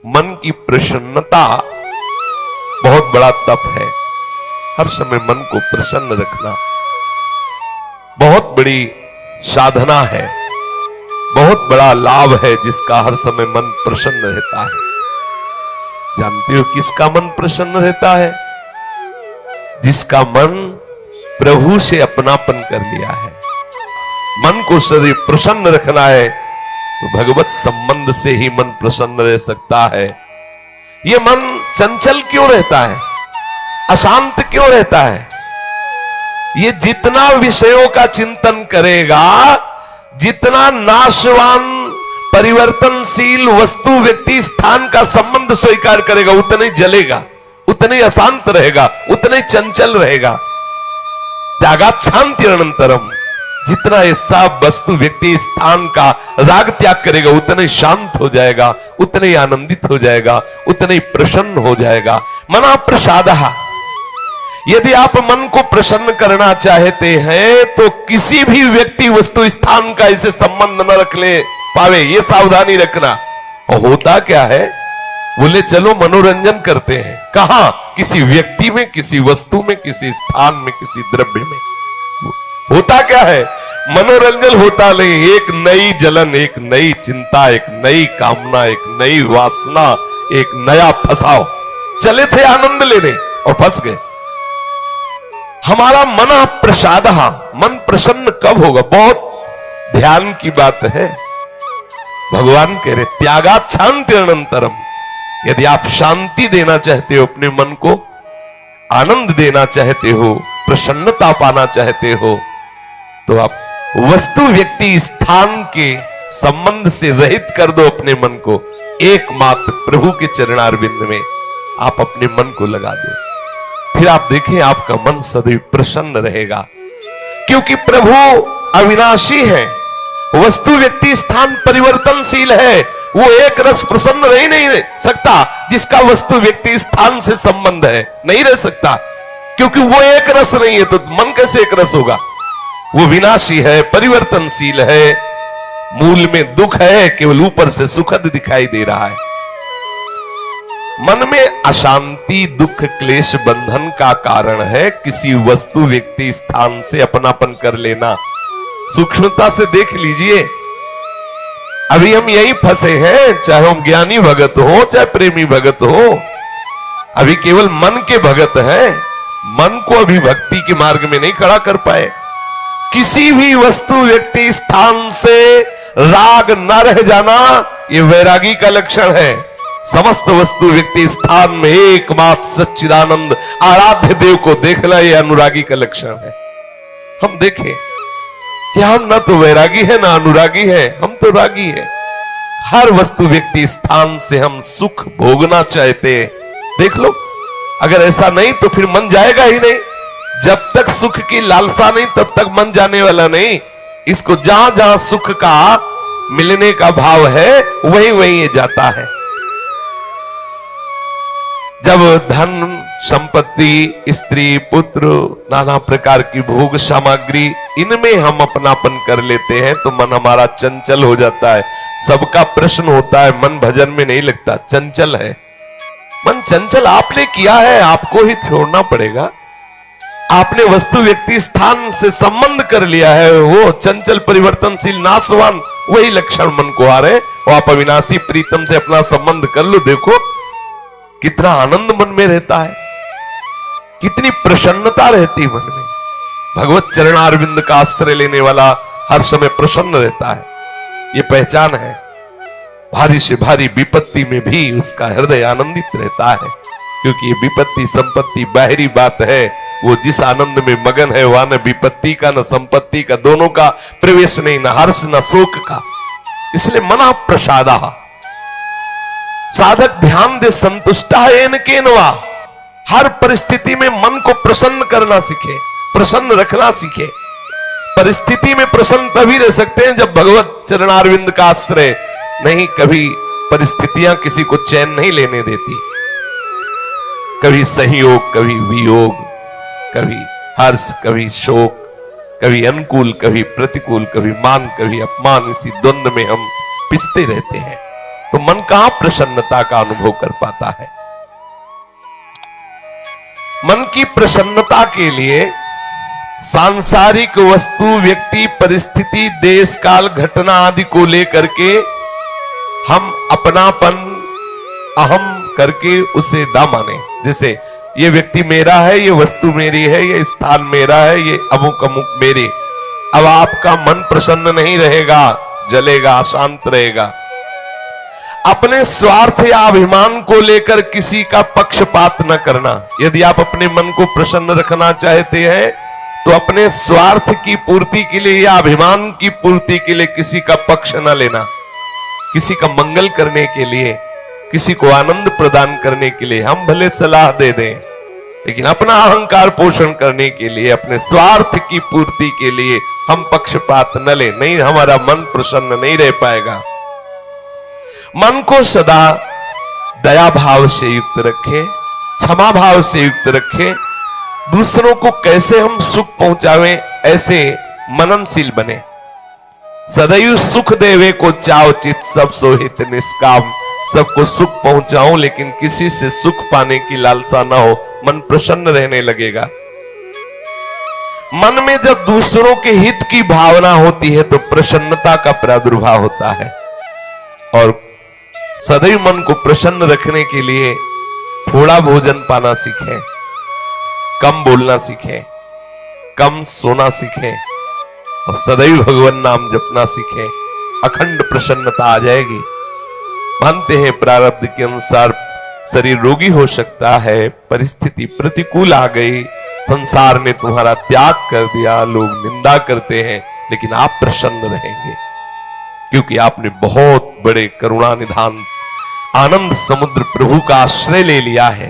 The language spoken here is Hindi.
मन की प्रसन्नता बहुत बड़ा तप है। हर समय मन को प्रसन्न रखना बहुत बड़ी साधना है, बहुत बड़ा लाभ है जिसका हर समय मन प्रसन्न रहता है। जानते हो किसका मन प्रसन्न रहता है? जिसका मन प्रभु से अपनापन कर लिया है। मन को सदैव प्रसन्न रखना है तो भगवत संबंध से ही मन प्रसन्न रह सकता है। यह मन चंचल क्यों रहता है, अशांत क्यों रहता है? ये जितना विषयों का चिंतन करेगा, जितना नाशवान परिवर्तनशील वस्तु व्यक्ति स्थान का संबंध स्वीकार करेगा, उतने जलेगा, उतने अशांत रहेगा, उतने चंचल रहेगा। त्यागात शांति अनंतरम, जितना ऐसा वस्तु व्यक्ति स्थान का राग त्याग करेगा उतने शांत हो जाएगा, उतने आनंदित हो जाएगा, उतने प्रसन्न हो जाएगा। मना प्रसादः, यदि आप मन को प्रसन्न करना चाहते हैं तो किसी भी व्यक्ति वस्तु स्थान का इसे संबंध न रख ले पावे, ये सावधानी रखना। और होता क्या है, बोले चलो मनोरंजन करते हैं, कहां? किसी व्यक्ति में, किसी वस्तु में, किसी स्थान में, किसी द्रव्य में। होता क्या है, मनोरंजन होता नहीं, एक नई जलन, एक नई चिंता, एक नई कामना, एक नई वासना, एक नया फसाव। चले थे आनंद लेने और फंस गए। हमारा मन प्रसाद, मन प्रसन्न कब होगा? बहुत ध्यान की बात है। भगवान कह रहे त्यागात शांति अनंतरम, यदि आप शांति देना चाहते हो अपने मन को, आनंद देना चाहते हो, प्रसन्नता पाना चाहते हो, तो आप वस्तु व्यक्ति स्थान के संबंध से रहित कर दो अपने मन को। एकमात्र प्रभु के चरणारविंद में आप अपने मन को लगा दो, फिर आप देखें आपका मन सदैव प्रसन्न रहेगा। क्योंकि प्रभु अविनाशी है, वस्तु व्यक्ति स्थान परिवर्तनशील है। वो एक रस प्रसन्न रह नहीं रह सकता जिसका वस्तु व्यक्ति स्थान से संबंध है, नहीं रह सकता। क्योंकि वो एक रस नहीं है तो मन कैसे एक रस होगा? वो विनाशी है, परिवर्तनशील है, मूल में दुख है, केवल ऊपर से सुखद दिखाई दे रहा है। मन में अशांति, दुख, क्लेश, बंधन का कारण है किसी वस्तु व्यक्ति स्थान से अपनापन कर लेना। सूक्ष्मता से देख लीजिए, अभी हम यही फंसे हैं, चाहे हम ज्ञानी भगत हो चाहे प्रेमी भगत हो, अभी केवल मन के भगत हैं। मन को अभी भक्ति के मार्ग में नहीं खड़ा कर पाए। किसी भी वस्तु व्यक्ति स्थान से राग न रह जाना यह वैरागी का लक्षण है। समस्त वस्तु व्यक्ति स्थान में एकमात्र सच्चिदानंद आराध्य देव को देखना यह अनुरागी का लक्षण है। हम देखें कि हम न तो वैरागी है ना अनुरागी है, हम तो रागी है। हर वस्तु व्यक्ति स्थान से हम सुख भोगना चाहते हैं। देख लो, अगर ऐसा नहीं तो फिर मन जाएगा ही नहीं। जब तक सुख की लालसा नहीं तब तक मन जाने वाला नहीं। इसको जहां जहां सुख का मिलने का भाव है वहीं वहीं ये जाता है। जब धन, संपत्ति, स्त्री, पुत्र, नाना प्रकार की भोग सामग्री, इनमें हम अपनापन कर लेते हैं तो मन हमारा चंचल हो जाता है। सबका प्रश्न होता है, मन भजन में नहीं लगता, चंचल है। मन चंचल आपने किया है, आपको ही छोड़ना पड़ेगा। आपने वस्तु व्यक्ति स्थान से संबंध कर लिया है, वो चंचल, परिवर्तनशील, नाशवान, वही लक्षण मन को आ रहे। और आप अविनाशी प्रीतम से अपना संबंध कर लो, देखो कितना आनंद मन में रहता है, कितनी प्रसन्नता रहती मन में। भगवत चरणारविंद का आश्रय लेने वाला हर समय प्रसन्न रहता है, ये पहचान है। भारी से भारी विपत्ति में भी उसका हृदय आनंदित रहता है, क्योंकि ये विपत्ति संपत्ति बाहरी बात है। वो जिस आनंद में मगन है वहां न विपत्ति का न संपत्ति का, दोनों का प्रवेश नहीं, न हर्ष न शोक का। इसलिए मना प्रसादा, साधक ध्यान दे संतुष्टा है केनवा। हर परिस्थिति में मन को प्रसन्न करना सीखे, प्रसन्न रखना सीखे। परिस्थिति में प्रसन्न तभी रह सकते हैं जब भगवत चरणारविंद का आश्रय नहीं। कभी परिस्थितियां किसी को चैन नहीं लेने देती, कभी सहयोग, कभी वियोग, कभी हर्ष, कभी शोक, कभी अनुकूल, कभी प्रतिकूल, कभी मान, कभी अपमान। इसी द्वंद्व में हम पिसते रहते हैं। तो मन कहां प्रसन्नता का अनुभव कर पाता है। मन की प्रसन्नता के लिए सांसारिक वस्तु, व्यक्ति, परिस्थिति, देश काल, घटना आदि को लेकर के हम अपनापन, अहम करके उसे ना माने। जैसे ये व्यक्ति मेरा है, ये वस्तु मेरी है, ये स्थान मेरा है, ये अमुक अमुक मेरे। अब आपका मन प्रसन्न नहीं रहेगा, जलेगा, अशांत रहेगा। अपने स्वार्थ या अभिमान को लेकर किसी का पक्षपात न करना। यदि आप अपने मन को प्रसन्न रखना चाहते हैं तो अपने स्वार्थ की पूर्ति के लिए या अभिमान की पूर्ति के लिए किसी का पक्ष न लेना। किसी का मंगल करने के लिए, किसी को आनंद प्रदान करने के लिए हम भले सलाह दे दें, लेकिन अपना अहंकार पोषण करने के लिए, अपने स्वार्थ की पूर्ति के लिए हम पक्षपात न लें। नहीं, हमारा मन प्रसन्न नहीं रह पाएगा। मन को सदा दया भाव से युक्त रखें, क्षमा भाव से युक्त रखें। दूसरों को कैसे हम सुख पहुंचावें, ऐसे मननशील बने। सदैव सुख देवे को चाव चित, सब सोहित निष्काम। सबको सुख पहुंचाऊं लेकिन किसी से सुख पाने की लालसा ना हो, मन प्रसन्न रहने लगेगा। मन में जब दूसरों के हित की भावना होती है तो प्रसन्नता का प्रादुर्भाव होता है। और सदैव मन को प्रसन्न रखने के लिए थोड़ा भोजन पाना सीखें, कम बोलना सीखें, कम सोना सीखें और सदैव भगवान नाम जपना सीखें। अखंड प्रसन्नता आ जाएगी। मानते हैं प्रारब्ध के अनुसार शरीर रोगी हो सकता है, परिस्थिति प्रतिकूल आ गई, संसार ने तुम्हारा त्याग कर दिया, लोग निंदा करते हैं, लेकिन आप प्रसन्न रहेंगे क्योंकि आपने बहुत बड़े करुणा निधान आनंद समुद्र प्रभु का आश्रय ले लिया है।